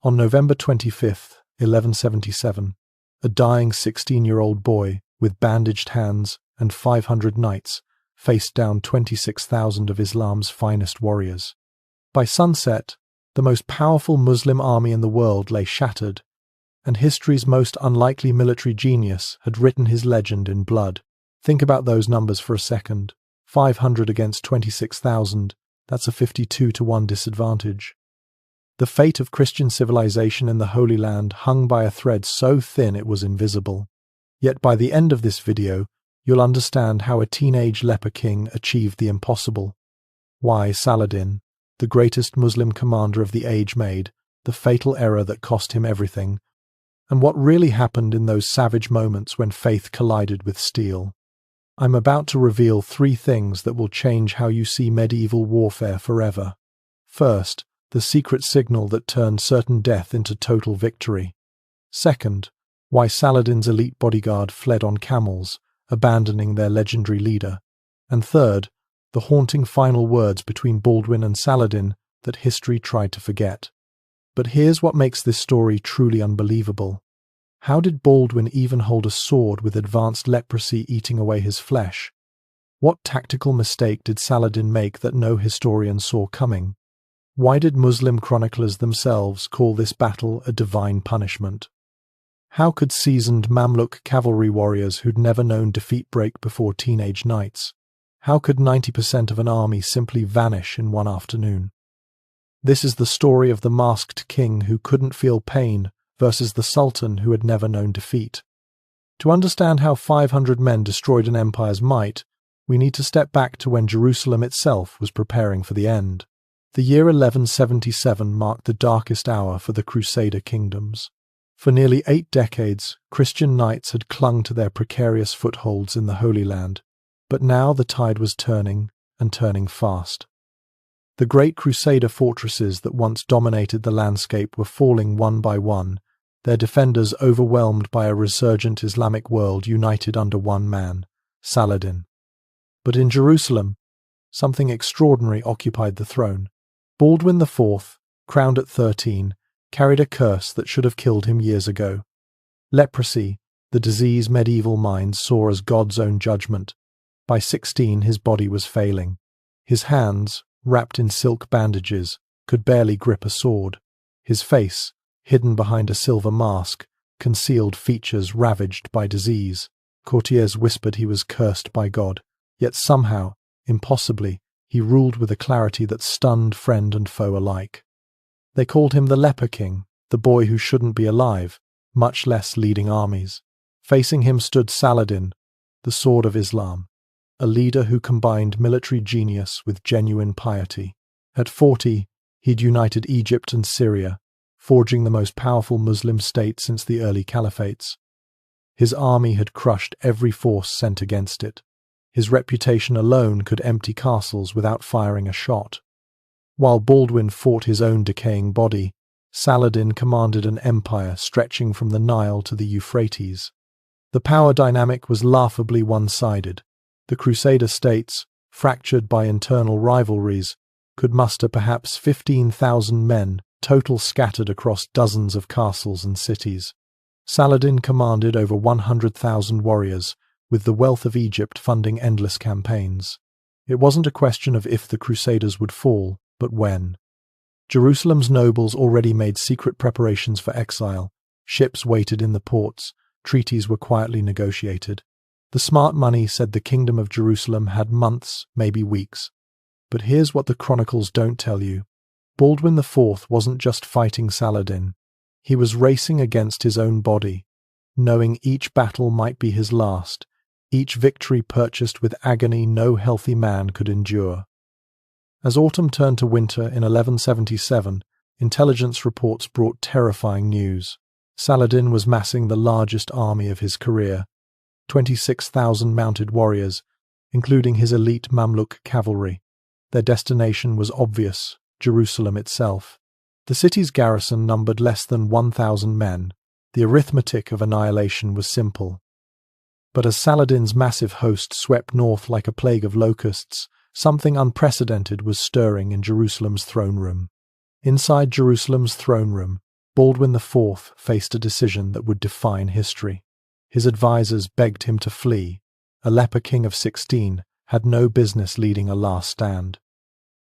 On November 25th, 1177, a dying 16-year-old boy with bandaged hands and 500 knights faced down 26,000 of Islam's finest warriors. By sunset, the most powerful Muslim army in the world lay shattered, and history's most unlikely military genius had written his legend in blood. Think about those numbers for a second. 500 against 26,000, that's a 52-to-1 disadvantage. The fate of Christian civilization in the Holy Land hung by a thread so thin it was invisible. Yet by the end of this video, you'll understand how a teenage leper king achieved the impossible. Why Saladin, the greatest Muslim commander of the age, made the fatal error that cost him everything, and what really happened in those savage moments when faith collided with steel. I'm about to reveal 3 things that will change how you see medieval warfare forever. First, the secret signal that turned certain death into total victory. Second, why Saladin's elite bodyguard fled on camels, abandoning their legendary leader. And third, the haunting final words between Baldwin and Saladin that history tried to forget. But here's what makes this story truly unbelievable. How did Baldwin even hold a sword with advanced leprosy eating away his flesh? What tactical mistake did Saladin make that no historian saw coming? Why did Muslim chroniclers themselves call this battle a divine punishment? How could seasoned Mamluk cavalry warriors who'd never known defeat break before teenage knights? How could 90% of an army simply vanish in one afternoon? This is the story of the masked king who couldn't feel pain versus the sultan who had never known defeat. To understand how 500 men destroyed an empire's might, we need to step back to when Jerusalem itself was preparing for the end. The year 1177 marked the darkest hour for the Crusader kingdoms. For nearly 8 decades, Christian knights had clung to their precarious footholds in the Holy Land, but now the tide was turning, and turning fast. The great Crusader fortresses that once dominated the landscape were falling one by one, their defenders overwhelmed by a resurgent Islamic world united under one man, Saladin. But in Jerusalem, something extraordinary occupied the throne. Baldwin IV, crowned at 13, carried a curse that should have killed him years ago. Leprosy, the disease medieval minds saw as God's own judgment. By 16, his body was failing. His hands, wrapped in silk bandages, could barely grip a sword. His face, hidden behind a silver mask, concealed features ravaged by disease. Courtiers whispered he was cursed by God, yet somehow, impossibly, he ruled with a clarity that stunned friend and foe alike. They called him the Leper King, the boy who shouldn't be alive, much less leading armies. Facing him stood Saladin, the sword of Islam, a leader who combined military genius with genuine piety. At 40, he'd united Egypt and Syria, forging the most powerful Muslim state since the early caliphates. His army had crushed every force sent against it. His reputation alone could empty castles without firing a shot. While Baldwin fought his own decaying body, Saladin commanded an empire stretching from the Nile to the Euphrates. The power dynamic was laughably one-sided. The Crusader states, fractured by internal rivalries, could muster perhaps 15,000 men, total scattered across dozens of castles and cities. Saladin commanded over 100,000 warriors, with the wealth of Egypt funding endless campaigns. It wasn't a question of if the Crusaders would fall, but when. Jerusalem's nobles already made secret preparations for exile. Ships waited in the ports. Treaties were quietly negotiated. The smart money said the Kingdom of Jerusalem had months, maybe weeks. But here's what the chronicles don't tell you. Baldwin IV wasn't just fighting Saladin. He was racing against his own body, knowing each battle might be his last, each victory purchased with agony no healthy man could endure. As autumn turned to winter in 1177, intelligence reports brought terrifying news. Saladin was massing the largest army of his career, 26,000 mounted warriors, including his elite Mamluk cavalry. Their destination was obvious, Jerusalem itself. The city's garrison numbered less than 1,000 men. The arithmetic of annihilation was simple. But as Saladin's massive host swept north like a plague of locusts, something unprecedented was stirring in Jerusalem's throne room. Inside Jerusalem's throne room, Baldwin IV faced a decision that would define history. His advisors begged him to flee. A leper king of 16 had no business leading a last stand.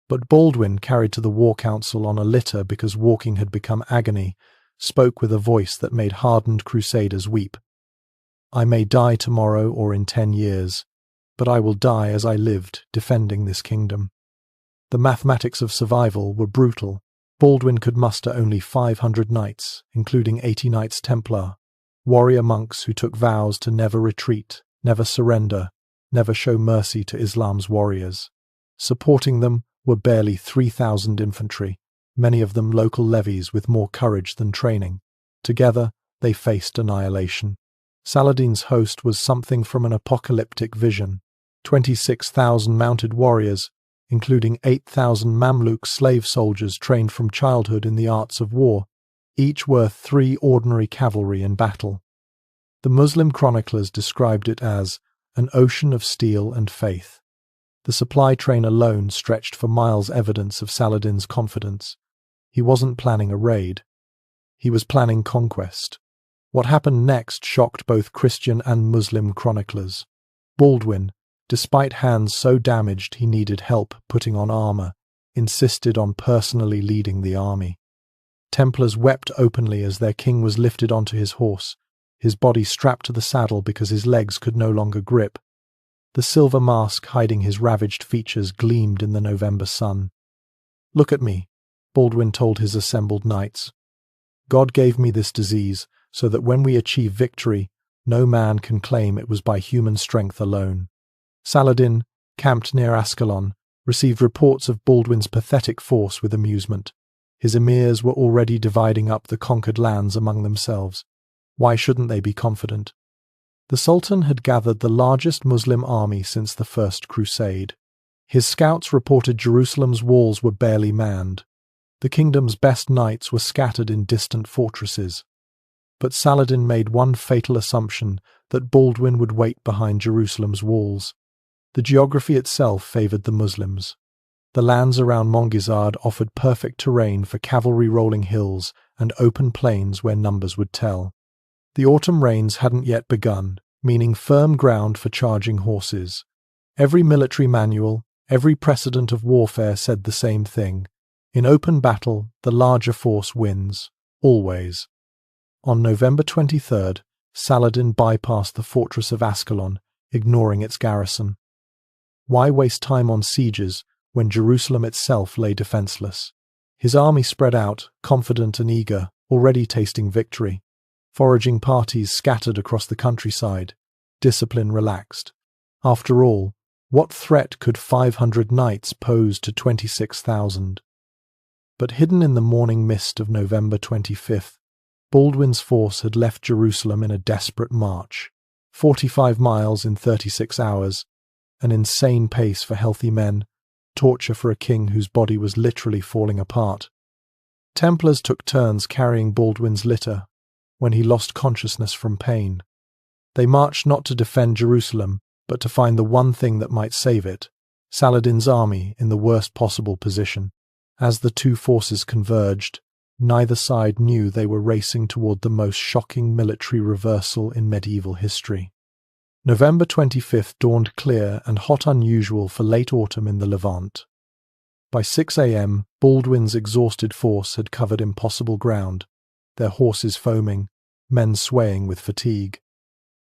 But Baldwin, carried to the war council on a litter because walking had become agony, spoke with a voice that made hardened crusaders weep. "I may die tomorrow or in 10 years, but I will die as I lived, defending this kingdom." The mathematics of survival were brutal. Baldwin could muster only 500 knights, including 80 Knights Templar, warrior monks who took vows to never retreat, never surrender, never show mercy to Islam's warriors. Supporting them were barely 3,000 infantry, many of them local levies with more courage than training. Together, they faced annihilation. Saladin's host was something from an apocalyptic vision. 26,000 mounted warriors, including 8,000 Mamluk slave soldiers trained from childhood in the arts of war, each worth 3 ordinary cavalry in battle. The Muslim chroniclers described it as an ocean of steel and faith. The supply train alone stretched for miles, evidence of Saladin's confidence. He wasn't planning a raid. He was planning conquest. What happened next shocked both Christian and Muslim chroniclers. Baldwin, despite hands so damaged he needed help putting on armor, insisted on personally leading the army. Templars wept openly as their king was lifted onto his horse, his body strapped to the saddle because his legs could no longer grip. The silver mask hiding his ravaged features gleamed in the November sun. "Look at me," Baldwin told his assembled knights. "God gave me this disease so that when we achieve victory, no man can claim it was by human strength alone." Saladin, camped near Ascalon, received reports of Baldwin's pathetic force with amusement. His emirs were already dividing up the conquered lands among themselves. Why shouldn't they be confident? The Sultan had gathered the largest Muslim army since the First Crusade. His scouts reported Jerusalem's walls were barely manned. The kingdom's best knights were scattered in distant fortresses. But Saladin made one fatal assumption, that Baldwin would wait behind Jerusalem's walls. The geography itself favoured the Muslims. The lands around Montgizard offered perfect terrain for cavalry rolling hills and open plains where numbers would tell. The autumn rains hadn't yet begun, meaning firm ground for charging horses. Every military manual, every precedent of warfare said the same thing. In open battle, the larger force wins, always. On November 23rd, Saladin bypassed the fortress of Ascalon, ignoring its garrison. Why waste time on sieges when Jerusalem itself lay defenseless? His army spread out, confident and eager, already tasting victory. Foraging parties scattered across the countryside. Discipline relaxed. After all, what threat could 500 knights pose to 26,000? But hidden in the morning mist of November 25th, Baldwin's force had left Jerusalem in a desperate march. 45 miles in 36 hours, an insane pace for healthy men, torture for a king whose body was literally falling apart. Templars took turns carrying Baldwin's litter when he lost consciousness from pain. They marched not to defend Jerusalem, but to find the one thing that might save it, Saladin's army in the worst possible position. As the two forces converged, neither side knew they were racing toward the most shocking military reversal in medieval history. November 25th dawned clear and hot, unusual for late autumn in the Levant. By 6 a.m., Baldwin's exhausted force had covered impossible ground, their horses foaming, men swaying with fatigue.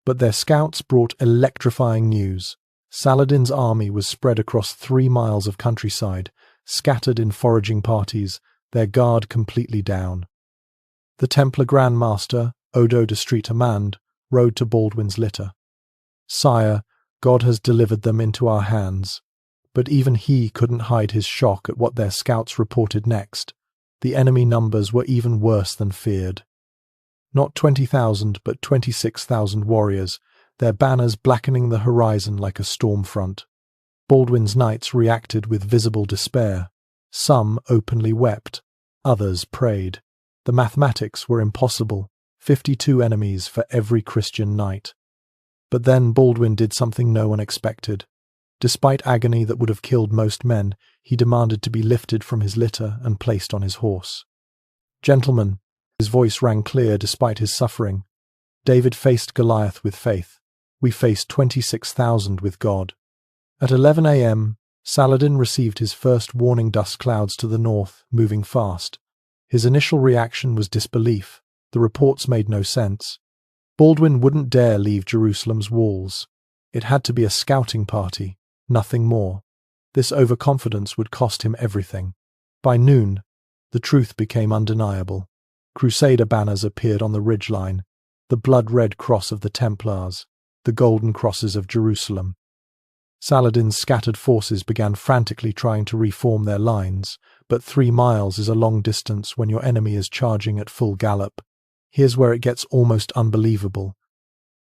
But their scouts brought electrifying news. Saladin's army was spread across 3 miles of countryside, scattered in foraging parties, their guard completely down. The Templar Grand Master, Odo de Streetamand, rode to Baldwin's litter. "Sire, God has delivered them into our hands." But even he couldn't hide his shock at what their scouts reported next. The enemy numbers were even worse than feared. Not 20,000, but 26,000 warriors, their banners blackening the horizon like a storm front. Baldwin's knights reacted with visible despair. Some openly wept, others prayed. The mathematics were impossible, 52 enemies for every Christian knight. But then Baldwin did something no one expected. Despite agony that would have killed most men, he demanded to be lifted from his litter and placed on his horse. "Gentlemen," His voice rang clear despite his suffering. David faced Goliath with faith. We faced 26,000 with God. At 11 a.m., Saladin received his first warning dust clouds to the north, moving fast. His initial reaction was disbelief. The reports made no sense. Baldwin wouldn't dare leave Jerusalem's walls. It had to be a scouting party, nothing more. This overconfidence would cost him everything. By noon, the truth became undeniable. Crusader banners appeared on the ridgeline, the blood-red cross of the Templars, the golden crosses of Jerusalem. Saladin's scattered forces began frantically trying to reform their lines, but 3 miles is a long distance when your enemy is charging at full gallop. Here's where it gets almost unbelievable.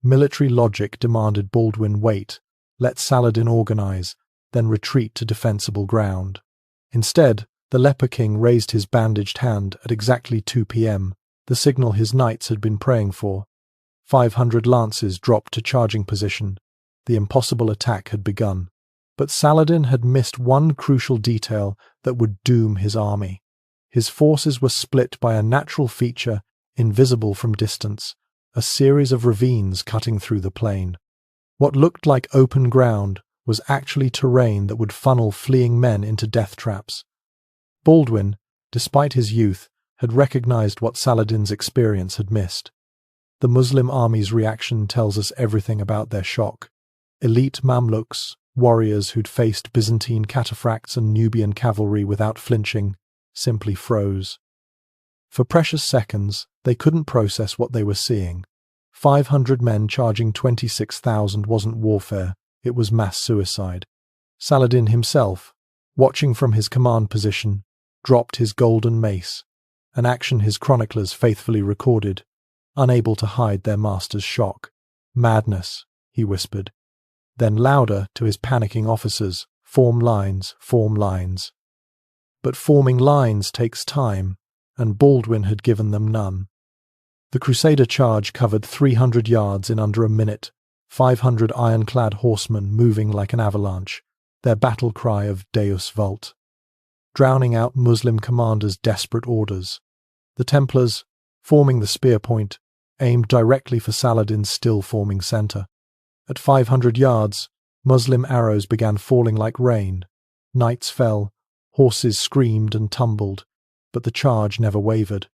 Military logic demanded Baldwin wait, let Saladin organize, then retreat to defensible ground. Instead, the Leper King raised his bandaged hand at exactly 2 p.m., the signal his knights had been praying for. 500 lances dropped to charging position. The impossible attack had begun. But Saladin had missed one crucial detail that would doom his army. His forces were split by a natural feature invisible from distance, a series of ravines cutting through the plain. What looked like open ground was actually terrain that would funnel fleeing men into death traps. Baldwin, despite his youth, had recognized what Saladin's experience had missed. The Muslim army's reaction tells us everything about their shock. Elite Mamluks, warriors who'd faced Byzantine cataphracts and Nubian cavalry without flinching, simply froze. For precious seconds, they couldn't process what they were seeing. 500 men charging 26,000 wasn't warfare, it was mass suicide. Saladin himself, watching from his command position, dropped his golden mace, an action his chroniclers faithfully recorded, unable to hide their master's shock. "Madness," he whispered. Then louder to his panicking officers, "Form lines, form lines." But forming lines takes time, and Baldwin had given them none. The Crusader charge covered 300 yards in under a minute, 500 ironclad horsemen moving like an avalanche, their battle cry of Deus Vult, drowning out Muslim commanders' desperate orders. The Templars, forming the spear point, aimed directly for Saladin's still-forming centre. At 500 yards, Muslim arrows began falling like rain. Knights fell, horses screamed and tumbled, but the charge never wavered.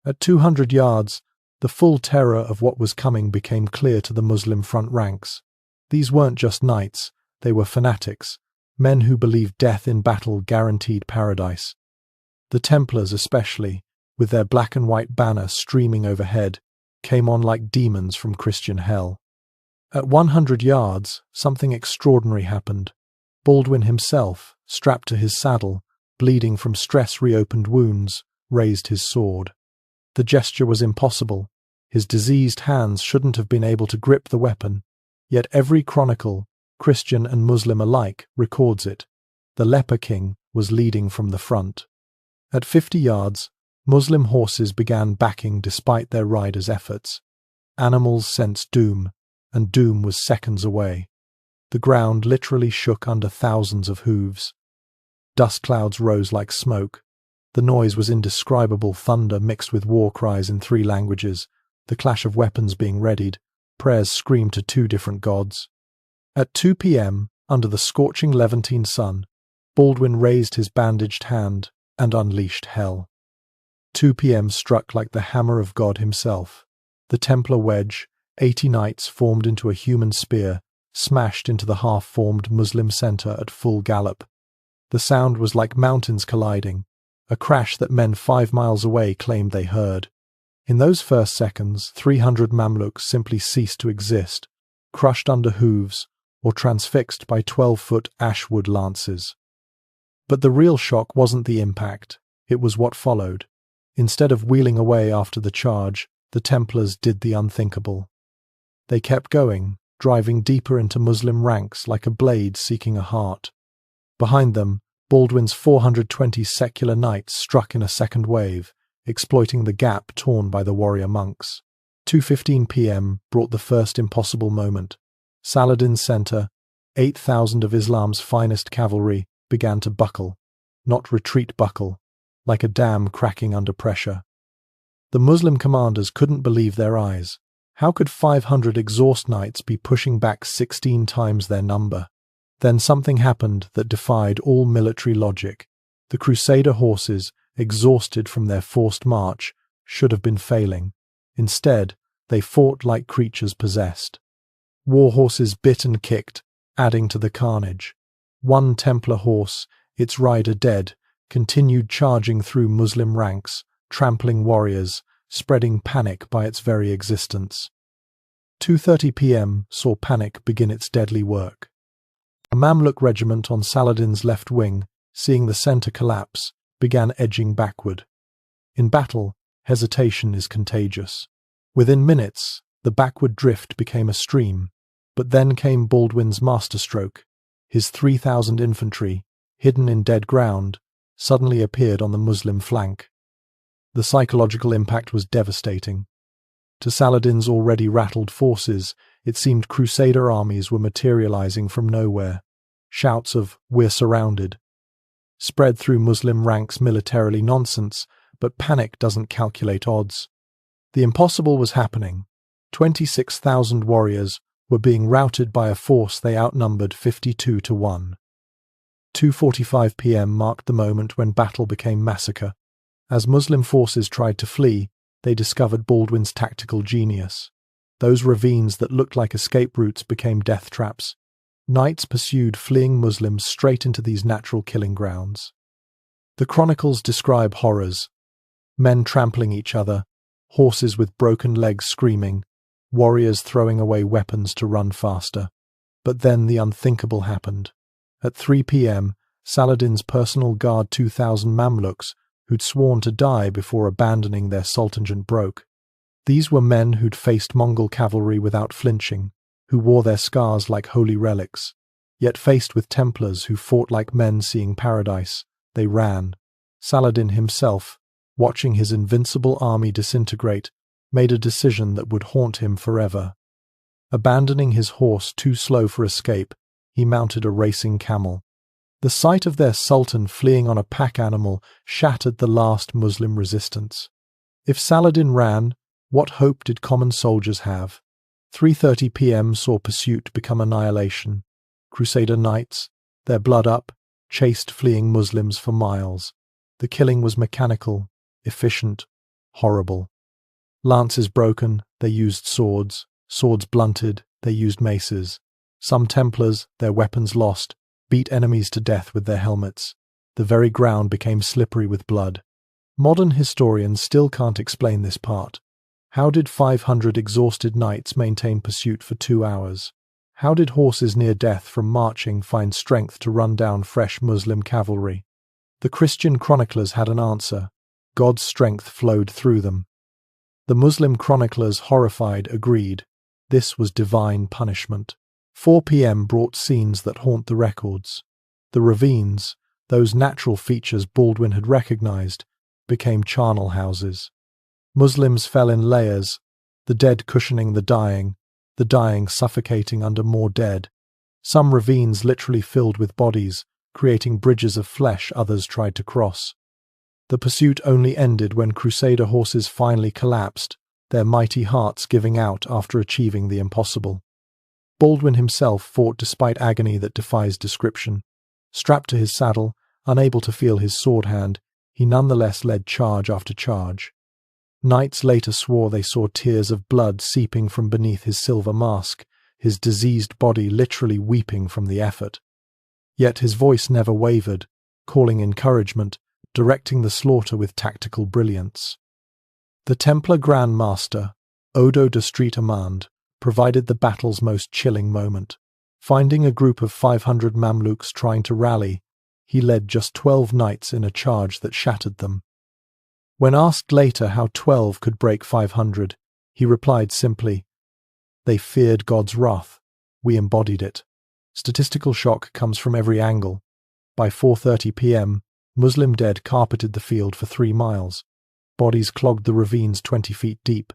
At 200 yards, the full terror of what was coming became clear to the Muslim front ranks. These weren't just knights, they were fanatics, men who believed death in battle guaranteed paradise. The Templars especially, with their black and white banner streaming overhead, came on like demons from Christian hell. At 100 yards, something extraordinary happened. Baldwin himself, strapped to his saddle, bleeding from stress-reopened wounds, raised his sword. The gesture was impossible. His diseased hands shouldn't have been able to grip the weapon, yet every chronicle, Christian and Muslim alike, records it. The Leper King was leading from the front. At 50 yards, Muslim horses began backing despite their riders' efforts. Animals sensed doom, and doom was seconds away. The ground literally shook under thousands of hooves. Dust clouds rose like smoke. The noise was indescribable thunder mixed with war cries in 3 languages, the clash of weapons being readied, prayers screamed to 2 different gods. At 2 p.m., under the scorching Levantine sun, Baldwin raised his bandaged hand and unleashed hell. 2 p.m. struck like the hammer of God himself. The Templar wedge, 80 knights formed into a human spear, smashed into the half-formed Muslim centre at full gallop. The sound was like mountains colliding, a crash that men 5 miles away claimed they heard. In those first seconds, 300 Mamluks simply ceased to exist, crushed under hooves, or transfixed by 12-foot ashwood lances. But the real shock wasn't the impact, it was what followed. Instead of wheeling away after the charge, the Templars did the unthinkable. They kept going, driving deeper into Muslim ranks like a blade seeking a heart. Behind them, Baldwin's 420 secular knights struck in a second wave, exploiting the gap torn by the warrior monks. 2:15 p.m. brought the first impossible moment. Saladin's centre, 8,000 of Islam's finest cavalry, began to buckle, not retreat buckle, like a dam cracking under pressure. The Muslim commanders couldn't believe their eyes. How could 500 exhaust knights be pushing back 16 times their number? Then something happened that defied all military logic. The Crusader horses, exhausted from their forced march, should have been failing. Instead, they fought like creatures possessed. War horses bit and kicked, adding to the carnage. One Templar horse, its rider dead, continued charging through Muslim ranks, trampling warriors, spreading panic by its very existence. 2:30 p.m. saw panic begin its deadly work. A Mamluk regiment on Saladin's left wing, seeing the centre collapse, began edging backward. In battle, hesitation is contagious. Within minutes, the backward drift became a stream, but then came Baldwin's masterstroke. His 3,000 infantry, hidden in dead ground, suddenly appeared on the Muslim flank. The psychological impact was devastating. To Saladin's already rattled forces, it seemed Crusader armies were materializing from nowhere. Shouts of "We're surrounded" spread through Muslim ranks, militarily nonsense, but panic doesn't calculate odds. The impossible was happening. 26,000 warriors were being routed by a force they outnumbered 52 to 1. 2:45 p.m. marked the moment when battle became massacre. As Muslim forces tried to flee, they discovered Baldwin's tactical genius. Those ravines that looked like escape routes became death traps. Knights pursued fleeing Muslims straight into these natural killing grounds. The chronicles describe horrors: men trampling each other, horses with broken legs screaming, warriors throwing away weapons to run faster. But then the unthinkable happened. At 3 p.m., Saladin's personal guard 2,000 Mamluks, who'd sworn to die before abandoning their sultanate, broke. These were men who'd faced Mongol cavalry without flinching, who wore their scars like holy relics. Yet faced with Templars who fought like men seeing paradise, they ran. Saladin himself, watching his invincible army disintegrate, made a decision that would haunt him forever. Abandoning his horse too slow for escape, he mounted a racing camel. The sight of their sultan fleeing on a pack animal shattered the last Muslim resistance. If Saladin ran, what hope did common soldiers have? 3:30 p.m. saw pursuit become annihilation. Crusader knights, their blood up, chased fleeing Muslims for miles. The killing was mechanical, efficient, horrible. Lances broken, they used swords. Swords blunted, they used maces. Some Templars, their weapons lost, beat enemies to death with their helmets. The very ground became slippery with blood. Modern historians still can't explain this part. How did 500 exhausted knights maintain pursuit for 2 hours? How did horses near death from marching find strength to run down fresh Muslim cavalry? The Christian chroniclers had an answer. God's strength flowed through them. The Muslim chroniclers, horrified, agreed. This was divine punishment. 4 p.m. brought scenes that haunt the records. The ravines, those natural features Baldwin had recognized, became charnel houses. Muslims fell in layers, the dead cushioning the dying suffocating under more dead. Some ravines literally filled with bodies, creating bridges of flesh others tried to cross. The pursuit only ended when Crusader horses finally collapsed, their mighty hearts giving out after achieving the impossible. Baldwin himself fought despite agony that defies description. Strapped to his saddle, unable to feel his sword hand, he nonetheless led charge after charge. Knights later swore they saw tears of blood seeping from beneath his silver mask, his diseased body literally weeping from the effort. Yet his voice never wavered, calling encouragement, directing the slaughter with tactical brilliance. The Templar Grand Master, Odo de Street Amand, provided the battle's most chilling moment. Finding a group of 500 Mamluks trying to rally, he led just 12 knights in a charge that shattered them. When asked later how 12 could break 500, he replied simply, "They feared God's wrath. We embodied it." Statistical shock comes from every angle. By 4:30 p.m., Muslim dead carpeted the field for 3 miles. Bodies clogged the ravines 20 feet deep.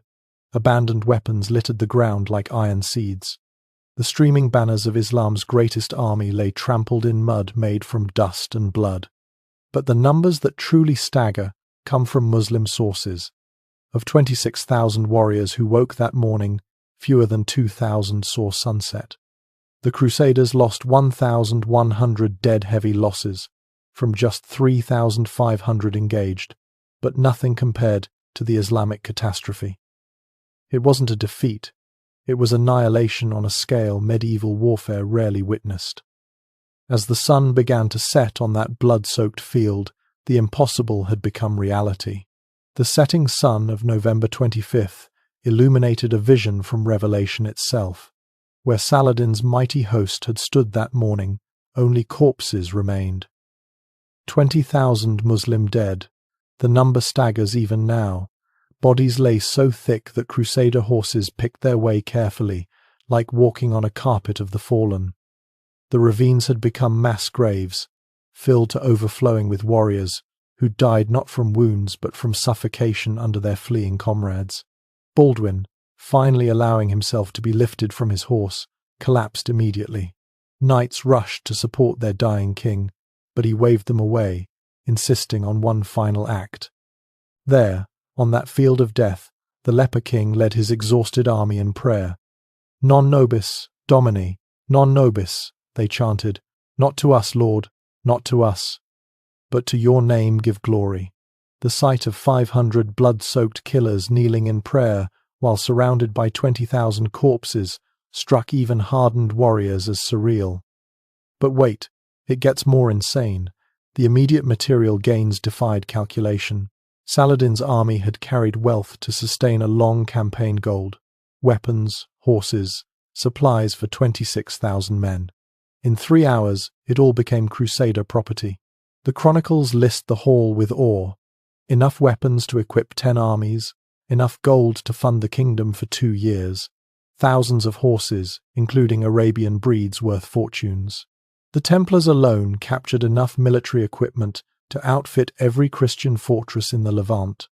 Abandoned weapons littered the ground like iron seeds. The streaming banners of Islam's greatest army lay trampled in mud made from dust and blood. But the numbers that truly stagger come from Muslim sources. Of 26,000 warriors who woke that morning, fewer than 2,000 saw sunset. The Crusaders lost 1,100 dead, heavy losses from just 3,500 engaged, but nothing compared to the Islamic catastrophe. It wasn't a defeat, it was annihilation on a scale medieval warfare rarely witnessed. As the sun began to set on that blood-soaked field, the impossible had become reality. The setting sun of November 25th illuminated a vision from Revelation itself. Where Saladin's mighty host had stood that morning, only corpses remained. 20,000 Muslim dead. The number staggers even now. Bodies lay so thick that Crusader horses picked their way carefully, like walking on a carpet of the fallen. The ravines had become mass graves, filled to overflowing with warriors who died not from wounds but from suffocation under their fleeing comrades. Baldwin, finally allowing himself to be lifted from his horse, collapsed immediately. Knights rushed to support their dying king, but he waved them away, insisting on one final act. There, on that field of death, the leper king led his exhausted army in prayer. Non nobis, Domini, non nobis, they chanted. Not to us, Lord, not to us, but to your name give glory. The sight of 500 blood-soaked killers kneeling in prayer while surrounded by 20,000 corpses struck even hardened warriors as surreal. But wait, it gets more insane. The immediate material gains defied calculation. Saladin's army had carried wealth to sustain a long campaign gold, weapons, horses, supplies for 26,000 men. In 3 hours, it all became Crusader property. The chronicles list the haul with awe. Enough weapons to equip 10 armies, enough gold to fund the kingdom for 2 years, thousands of horses, including Arabian breeds worth fortunes. The Templars alone captured enough military equipment to outfit every Christian fortress in the Levant.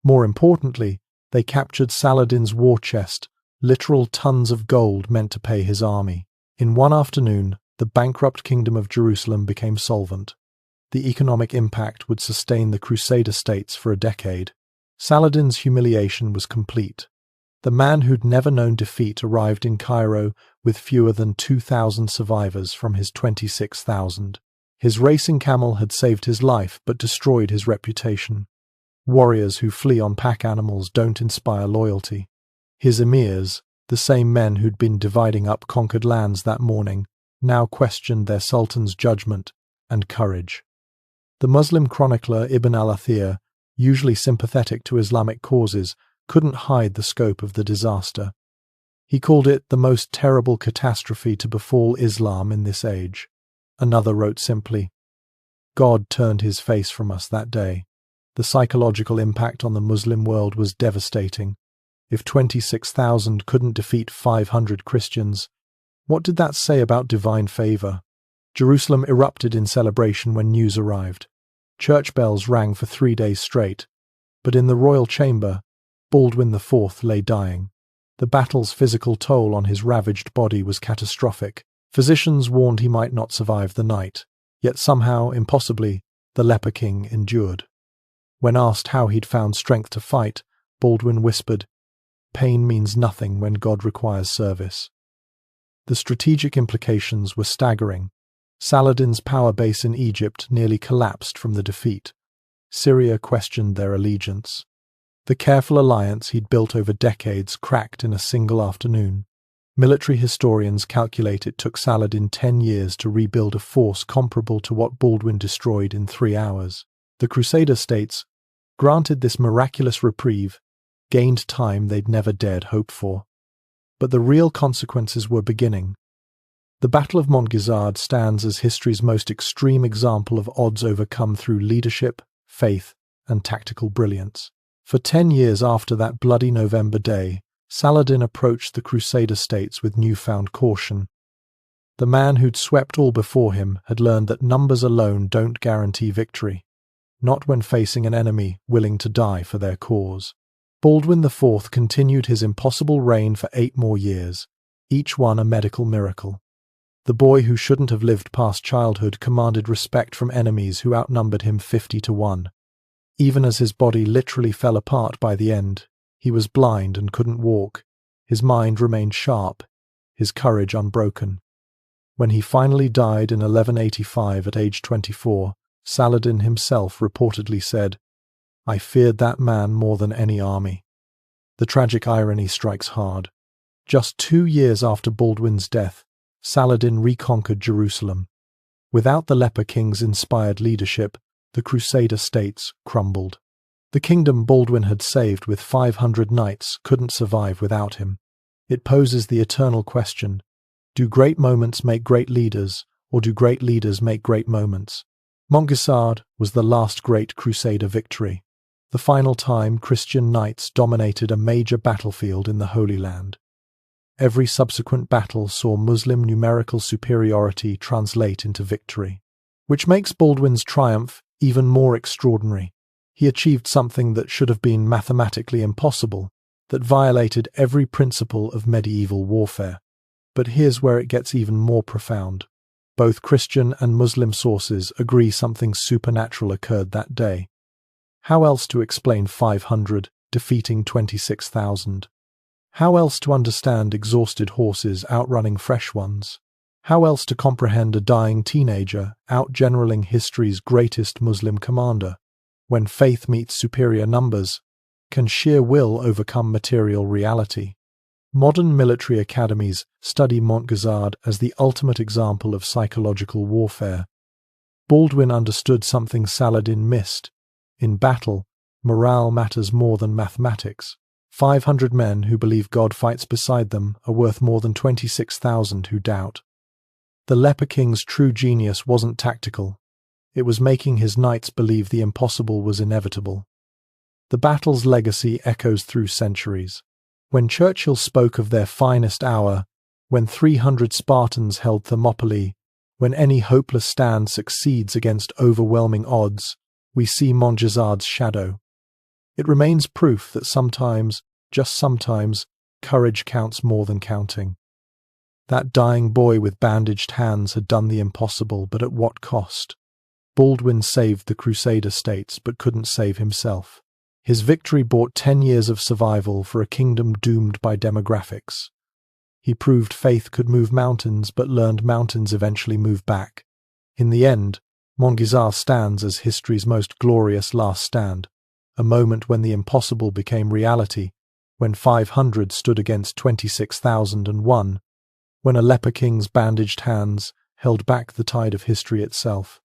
More importantly, they captured Saladin's war chest, literal tons of gold meant to pay his army. In one afternoon, the bankrupt kingdom of Jerusalem became solvent. The economic impact would sustain the Crusader states for a decade. Saladin's humiliation was complete. The man who'd never known defeat arrived in Cairo with fewer than 2,000 survivors from his 26,000. His racing camel had saved his life but destroyed his reputation. Warriors who flee on pack animals don't inspire loyalty. His emirs, the same men who'd been dividing up conquered lands that morning, now questioned their sultan's judgment and courage. The Muslim chronicler Ibn al-Athir, usually sympathetic to Islamic causes, couldn't hide the scope of the disaster. He called it the most terrible catastrophe to befall Islam in this age. Another wrote simply, God turned his face from us that day. The psychological impact on the Muslim world was devastating. If 26,000 couldn't defeat 500 Christians, what did that say about divine favor? Jerusalem erupted in celebration when news arrived. Church bells rang for 3 days straight, but in the royal chamber, Baldwin IV lay dying. The battle's physical toll on his ravaged body was catastrophic. Physicians warned he might not survive the night, yet somehow, impossibly, the leper king endured. When asked how he'd found strength to fight, Baldwin whispered, "Pain means nothing when God requires service." The strategic implications were staggering. Saladin's power base in Egypt nearly collapsed from the defeat. Syria questioned their allegiance. The careful alliance he'd built over decades cracked in a single afternoon. Military historians calculate it took Saladin 10 years to rebuild a force comparable to what Baldwin destroyed in 3 hours. The Crusader states, granted this miraculous reprieve, gained time they'd never dared hope for. But the real consequences were beginning. The Battle of Montgizard stands as history's most extreme example of odds overcome through leadership, faith, and tactical brilliance. For 10 years after that bloody November day, Saladin approached the Crusader states with newfound caution. The man who'd swept all before him had learned that numbers alone don't guarantee victory, not when facing an enemy willing to die for their cause. Baldwin IV continued his impossible reign for 8 more years, each one a medical miracle. The boy who shouldn't have lived past childhood commanded respect from enemies who outnumbered him 50 to 1. Even as his body literally fell apart by the end, he was blind and couldn't walk. His mind remained sharp, his courage unbroken. When he finally died in 1185 at age 24, Saladin himself reportedly said, "I feared that man more than any army." The tragic irony strikes hard. Just 2 years after Baldwin's death, Saladin reconquered Jerusalem. Without the leper king's inspired leadership, the Crusader states crumbled. The kingdom Baldwin had saved with 500 knights couldn't survive without him. It poses the eternal question: do great moments make great leaders, or do great leaders make great moments? Montgisard was the last great Crusader victory, the final time Christian knights dominated a major battlefield in the Holy Land. Every subsequent battle saw Muslim numerical superiority translate into victory, which makes Baldwin's triumph even more extraordinary. He achieved something that should have been mathematically impossible, that violated every principle of medieval warfare. But here's where it gets even more profound. Both Christian and Muslim sources agree something supernatural occurred that day. How else to explain 500 defeating 26,000? How else to understand exhausted horses outrunning fresh ones? How else to comprehend a dying teenager outgeneraling history's greatest Muslim commander? When faith meets superior numbers, can sheer will overcome material reality? Modern military academies study Montgisard as the ultimate example of psychological warfare. Baldwin understood something Saladin missed. In battle, morale matters more than mathematics. 500 men who believe God fights beside them are worth more than 26,000 who doubt. The leper king's true genius wasn't tactical. It was making his knights believe the impossible was inevitable. The battle's legacy echoes through centuries. When Churchill spoke of their finest hour, when 300 Spartans held Thermopylae, when any hopeless stand succeeds against overwhelming odds, we see Montgisard's shadow. It remains proof that sometimes, just sometimes, courage counts more than counting. That dying boy with bandaged hands had done the impossible, but at what cost? Baldwin saved the Crusader states, but couldn't save himself. His victory bought 10 years of survival for a kingdom doomed by demographics. He proved faith could move mountains, but learned mountains eventually move back. In the end, Montgisard stands as history's most glorious last stand, a moment when the impossible became reality, when 500 stood against 26,001, when a leper king's bandaged hands held back the tide of history itself.